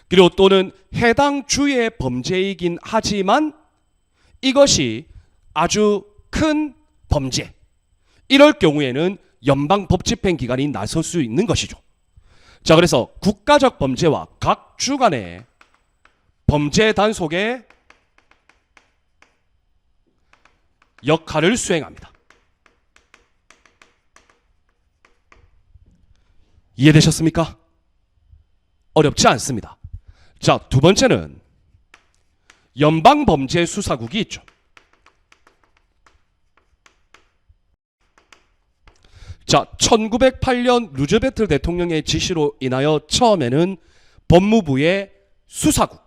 Speaker 1: 그리고 또는 해당 주의 범죄이긴 하지만 이것이 아주 큰 범죄, 이럴 경우에는 연방 법집행기관이 나설 수 있는 것이죠. 자, 그래서 국가적 범죄와 각 주 간의 범죄 단속의 역할을 수행합니다. 이해되셨습니까? 어렵지 않습니다. 자, 두 번째는 연방범죄수사국이 있죠. 자, 1908년 루즈벨트 대통령의 지시로 인하여 처음에는 법무부의 수사국.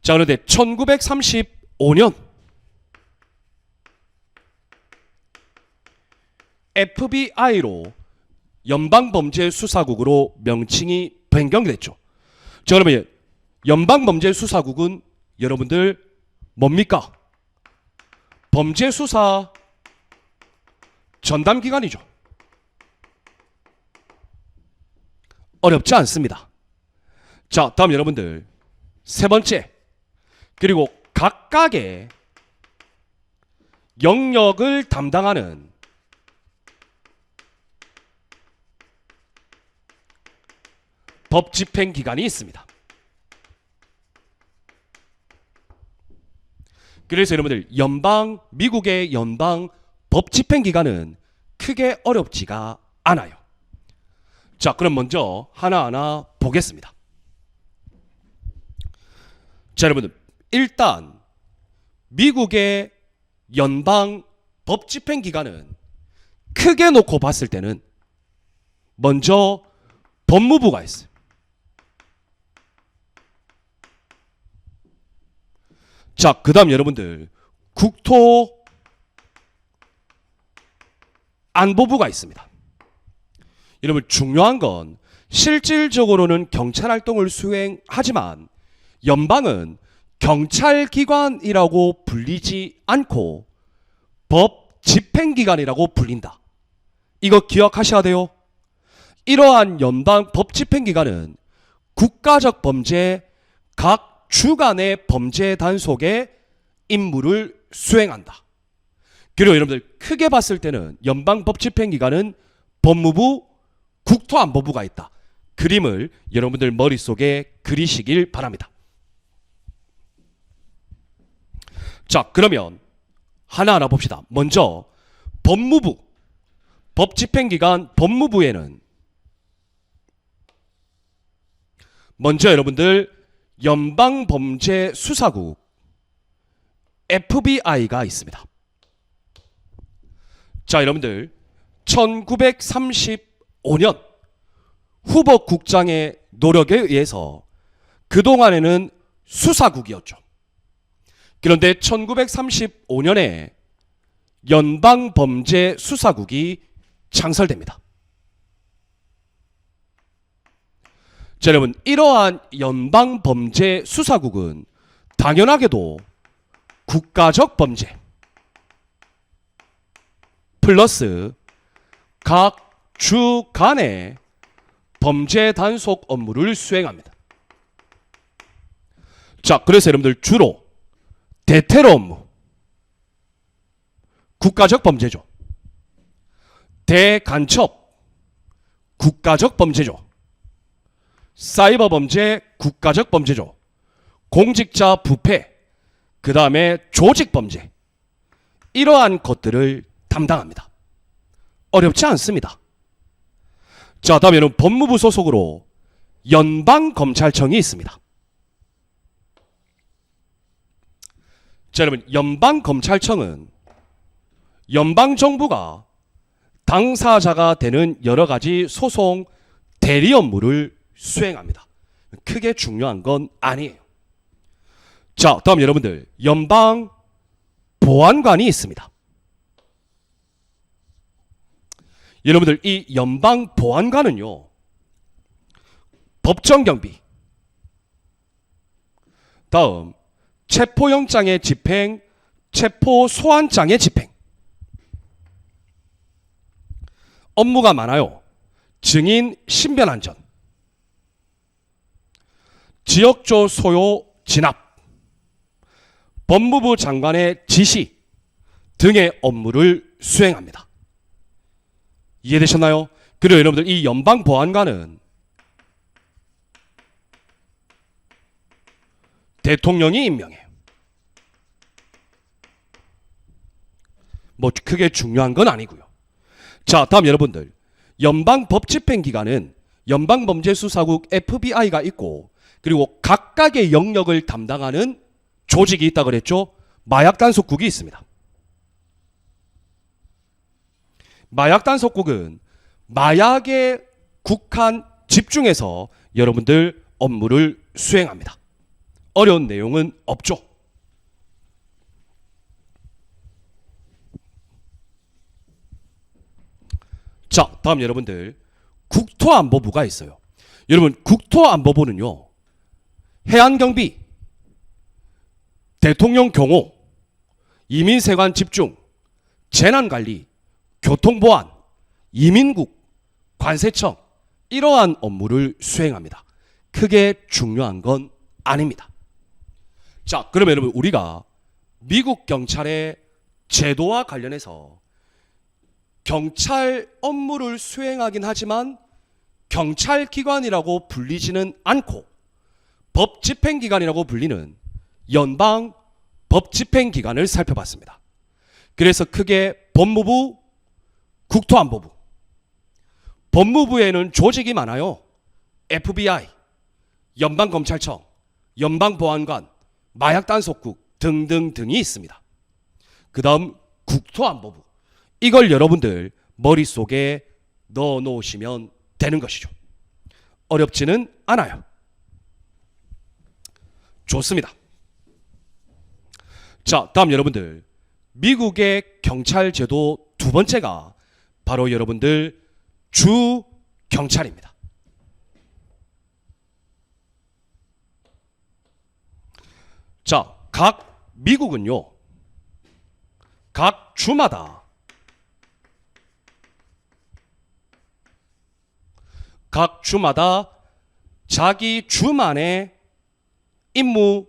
Speaker 1: 자, 그런데 1935년 FBI로 연방범죄수사국으로 명칭이 변경됐죠. 자, 그러면 연방범죄수사국은 여러분들 뭡니까? 범죄수사 전담기관이죠. 어렵지 않습니다. 자, 다음 여러분들 세 번째, 그리고 각각의 영역을 담당하는 법집행기관이 있습니다. 그래서 여러분들 미국의 연방 법집행기관은 크게 어렵지가 않아요. 자, 그럼 먼저 하나하나 보겠습니다. 자, 여러분들 일단 미국의 연방 법집행기관은 크게 놓고 봤을 때는 먼저 법무부가 있어요. 자, 그 다음 여러분들 국토안보부가 있습니다. 여러분 중요한 건 실질적으로는 경찰활동을 수행하지만 연방은 경찰기관이라고 불리지 않고 법집행기관이라고 불린다. 이거 기억하셔야 돼요. 이러한 연방 법집행기관은 국가적 범죄 각 주간의 범죄 단속에 임무를 수행한다. 그리고 여러분들 크게 봤을 때는 연방 법집행기관은 법무부, 국토안보부가 있다. 그림을 여러분들 머릿속에 그리시길 바랍니다. 자, 그러면 하나하나 봅시다. 먼저 법무부, 법집행기관 법무부에는 먼저 여러분들 연방범죄수사국 FBI가 있습니다. 자, 여러분들 1935년 후보국장의 노력에 의해서 그동안에는 수사국이었죠. 그런데 1935년에 연방범죄수사국이 창설됩니다. 자, 여러분 이러한 연방범죄수사국은 당연하게도 국가적 범죄 플러스 각 주 간의 범죄 단속 업무를 수행합니다. 자, 그래서 여러분들 주로 대테러 업무, 국가적 범죄죠. 대간첩, 국가적 범죄죠. 사이버 범죄, 국가적 범죄죠. 공직자 부패, 그 다음에 조직 범죄, 이러한 것들을 담당합니다. 어렵지 않습니다. 자, 다음에는 법무부 소속으로 연방검찰청이 있습니다. 자, 여러분 연방검찰청은 연방정부가 당사자가 되는 여러 가지 소송 대리 업무를 수행합니다. 크게 중요한 건 아니에요. 자, 다음 여러분들 연방보안관이 있습니다. 여러분들 이 연방보안관은요 법정경비, 다음 체포영장의 집행, 체포소환장의 집행, 업무가 많아요. 증인 신변안전, 지역조 소요 진압, 법무부 장관의 지시 등의 업무를 수행합니다. 이해되셨나요? 그리고 여러분들 이 연방보안관은 대통령이 임명해요. 뭐 크게 중요한 건 아니고요. 자, 다음 여러분들 연방법집행기관은 연방범죄수사국 FBI가 있고 그리고 각각의 영역을 담당하는 조직이 있다고 그랬죠. 마약단속국이 있습니다. 마약단속국은 마약에 국한 집중해서 여러분들 업무를 수행합니다. 어려운 내용은 없죠. 자, 다음 여러분들 국토안보부가 있어요. 여러분 국토안보부는요 해안경비, 대통령 경호, 이민세관 집중, 재난관리, 교통보안, 이민국, 관세청 이러한 업무를 수행합니다. 크게 중요한 건 아닙니다. 자, 그러면 여러분 우리가 미국 경찰의 제도와 관련해서 경찰 업무를 수행하긴 하지만 경찰기관이라고 불리지는 않고 법집행기관이라고 불리는 연방 법집행기관을 살펴봤습니다. 그래서 크게 법무부, 국토안보부, 법무부에는 조직이 많아요. FBI, 연방검찰청, 연방보안관, 마약단속국 등등등이 있습니다. 그 다음 국토안보부. 이걸 여러분들 머릿속에 넣어 놓으시면 되는 것이죠. 어렵지는 않아요. 좋습니다. 자, 다음 여러분들, 미국의 경찰 제도 두 번째가 바로 여러분들 주 경찰입니다. 자, 미국은요, 각 주마다 자기 주만의 임무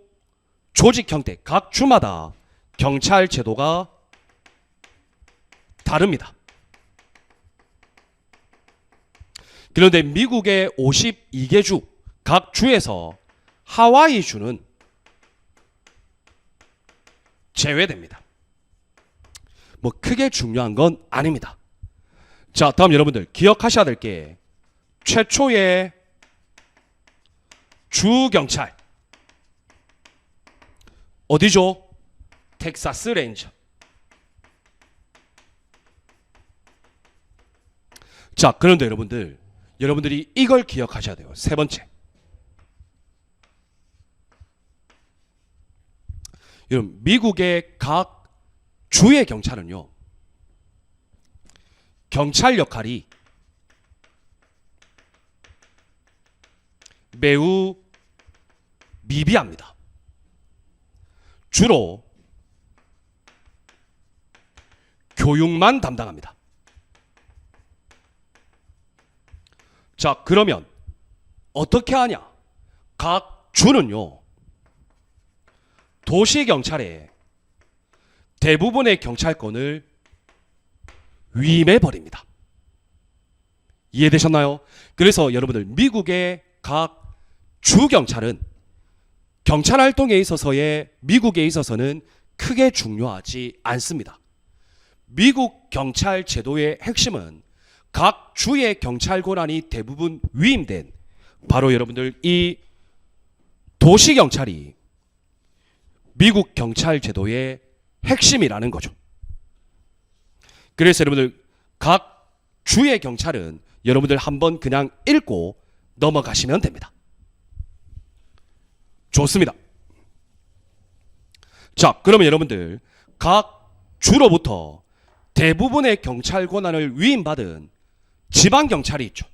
Speaker 1: 조직 형태, 각 주마다 경찰 제도가 다릅니다. 그런데 미국의 52개 주, 각 주에서 하와이 주는 제외됩니다. 뭐 크게 중요한 건 아닙니다. 자, 다음 여러분들 기억하셔야 될 게 최초의 주 경찰 어디죠? 텍사스 레인저. 자, 그런데 여러분들이 이걸 기억하셔야 돼요. 세 번째. 여러분, 미국의 각 주의 경찰은요, 경찰 역할이 매우 미비합니다. 주로 교육만 담당합니다. 자, 그러면 어떻게 하냐? 각 주는요, 도시경찰에 대부분의 경찰권을 위임해버립니다. 이해되셨나요? 그래서 여러분들, 미국의 각 주경찰은 경찰 활동에 있어서의 미국에 있어서는 크게 중요하지 않습니다. 미국 경찰 제도의 핵심은 각 주의 경찰 권한이 대부분 위임된 바로 여러분들 이 도시경찰이 미국 경찰 제도의 핵심이라는 거죠. 그래서 여러분들 각 주의 경찰은 여러분들 한번 그냥 읽고 넘어가시면 됩니다. 좋습니다. 자, 그러면 여러분들 각 주로부터 대부분의 경찰 권한을 위임받은 지방경찰이 있죠.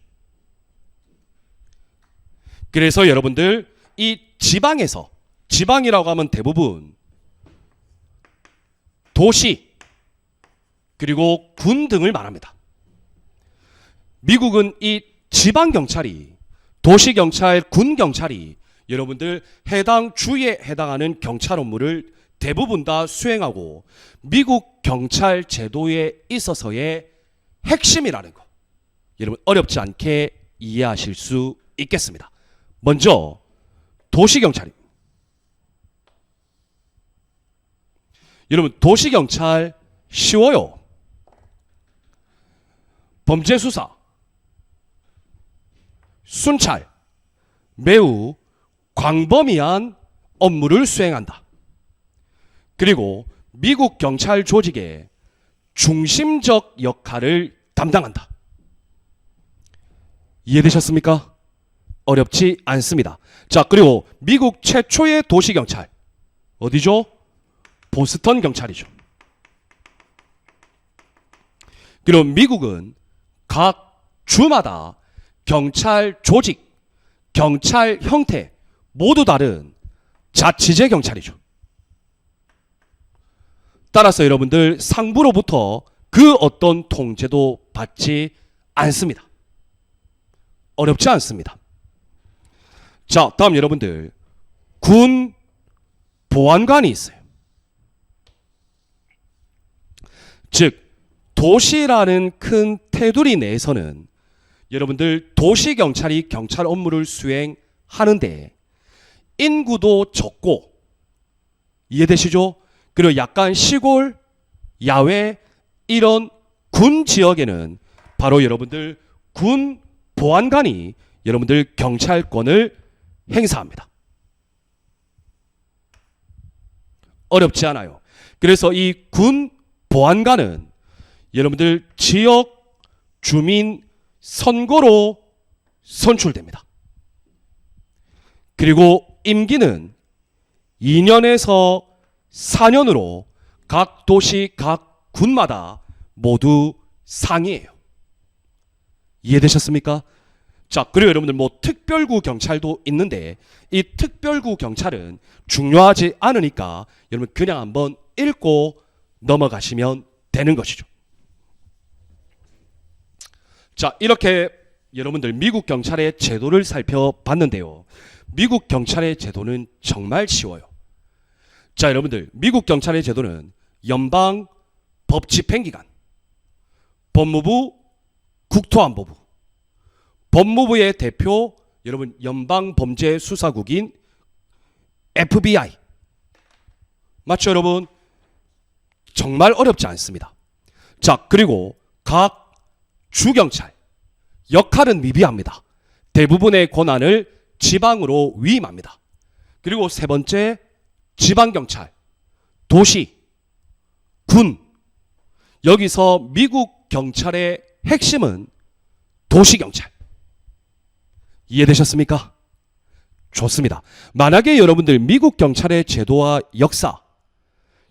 Speaker 1: 그래서 여러분들 이 지방에서, 지방이라고 하면 대부분 도시 그리고 군 등을 말합니다. 미국은 이 지방경찰이, 도시경찰, 군경찰이 여러분들 해당 주에 해당하는 경찰 업무를 대부분 다 수행하고 미국 경찰 제도에 있어서의 핵심이라는 거 여러분 어렵지 않게 이해하실 수 있겠습니다. 먼저 도시경찰입니다. 여러분 도시경찰 쉬워요. 범죄수사, 순찰, 매우 광범위한 업무를 수행한다. 그리고 미국 경찰 조직의 중심적 역할을 담당한다. 이해되셨습니까? 어렵지 않습니다. 자, 그리고 미국 최초의 도시경찰 어디죠? 보스턴 경찰이죠. 그리고 미국은 각 주마다 경찰 조직, 경찰 형태 모두 다른 자치제 경찰이죠. 따라서 여러분들 상부로부터 그 어떤 통제도 받지 않습니다. 어렵지 않습니다. 자, 다음 여러분들 군 보안관이 있어요. 즉 도시라는 큰 테두리 내에서는 여러분들 도시경찰이 경찰 업무를 수행하는데 인구도 적고 이해되시죠? 그리고 약간 시골, 야외 이런 군 지역에는 바로 여러분들 군 보안관이 여러분들 경찰권을 행사합니다. 어렵지 않아요. 그래서 이 군 보안관은 여러분들 지역 주민 선거로 선출됩니다. 그리고 임기는 2년에서 4년으로 각 도시, 각 군마다 모두 상이에요. 이해되셨습니까? 자, 그리고 여러분들 뭐 특별구 경찰도 있는데 이 특별구 경찰은 중요하지 않으니까 여러분 그냥 한번 읽고 넘어가시면 되는 것이죠. 자, 이렇게 여러분들 미국 경찰의 제도를 살펴봤는데요. 미국 경찰의 제도는 정말 쉬워요. 자, 여러분들 미국 경찰의 제도는 연방 법집행기관, 법무부, 국토안보부, 법무부의 대표 여러분 연방범죄수사국인 FBI. 맞죠, 여러분? 정말 어렵지 않습니다. 자, 그리고 각 주경찰 역할은 미비합니다. 대부분의 권한을 지방으로 위임합니다. 그리고 세 번째, 지방경찰, 도시, 군. 여기서 미국 경찰의 핵심은 도시경찰. 이해되셨습니까? 좋습니다. 만약에 여러분들 미국 경찰의 제도와 역사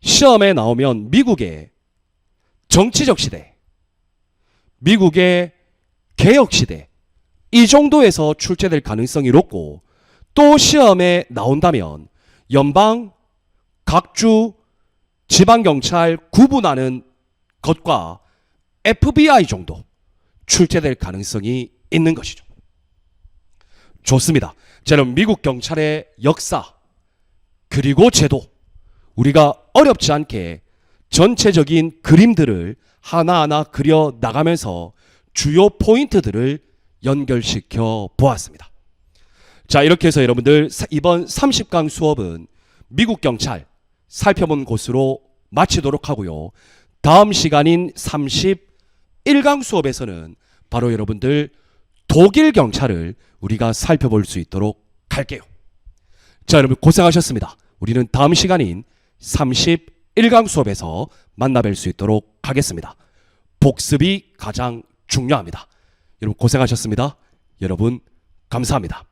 Speaker 1: 시험에 나오면 미국의 정치적 시대, 미국의 개혁 시대 이 정도에서 출제될 가능성이 높고, 또 시험에 나온다면 연방, 각주, 지방경찰 구분하는 것과 FBI 정도 출제될 가능성이 있는 것이죠. 좋습니다. 자, 그럼 미국 경찰의 역사 그리고 제도 우리가 어렵지 않게 전체적인 그림들을 하나하나 그려 나가면서 주요 포인트들을 연결시켜 보았습니다. 자, 이렇게 해서 여러분들 이번 30강 수업은 미국 경찰 살펴본 곳으로 마치도록 하고요. 다음 시간인 31강 수업에서는 바로 여러분들 독일 경찰을 우리가 살펴볼 수 있도록 할게요. 자, 여러분 고생하셨습니다. 우리는 다음 시간인 31강 수업에서 만나뵐 수 있도록 하겠습니다. 복습이 가장 중요합니다. 여러분 고생하셨습니다. 여러분 감사합니다.